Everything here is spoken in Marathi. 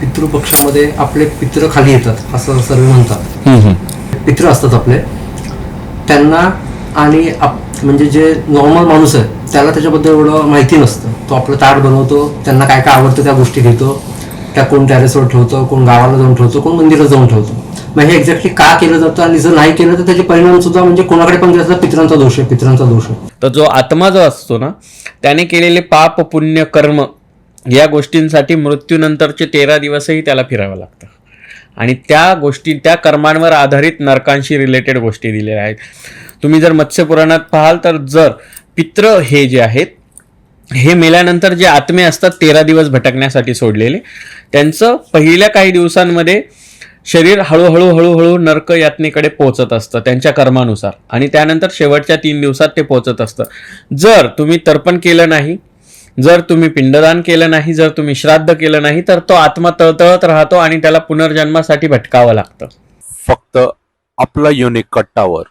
पितृपक्षामध्ये आपले पितृ खाली येतात असं सर्व म्हणतात. पितृ असतात आपले, त्यांना आणि म्हणजे जे नॉर्मल माणूस आहे त्याला त्याच्याबद्दल एवढं माहिती नसतं. तो आपलं ताट बनवतो, त्यांना काय काय आवडतं त्या गोष्टी घेतो, त्या कोण टेरेसवर ठेवतो, कोण गावाला जाऊन ठेवतो, कोण मंदिरात जाऊन ठेवतो. मग हे एक्झॅक्टली का केलं जातं आणि जर नाही केलं तर त्याचे परिणाम सुद्धा म्हणजे कोणाकडे पण गेलं तर पितरांचा दोष आहे, पितरांचा दोष आहे. तर जो आत्मा जो असतो ना, त्याने केलेले पाप पुण्य कर्म या गोष्टींसाठी मृत्यूनंतरचे 13 दिवसही त्याला फिरावं लागतं. आणि त्या गोष्टी, त्या कर्मांवर आधारित नरकांशी रिलेटेड गोष्टी दिलेल्या आहेत. तुम्ही जर मत्स्यपुराणात पाहाल तर जर पित्र हे जे आहेत, हे मेल्यानंतर जे आत्मे असतात 13 दिवस भटकण्यासाठी सोडलेले, त्यांचं पहिल्या काही दिवसांमध्ये शरीर हळूहळू हळूहळू नरक यातनेकडे पोहोचत असतं त्यांच्या कर्मानुसार, आणि त्यानंतर शेवटच्या 3 दिवसात ते पोहोचत असतं. जर तुम्ही तर्पण केलं नाही, जर तुम्ही पिंडदान केलं नाही, जर तुम्ही श्राद्ध केलं नाही, तर तो आत्मा तळतळत राहतो आणि त्याला पुनर्जन्मासाठी भटकावं लागतं. फक्त आपला युनिक कट्टावर.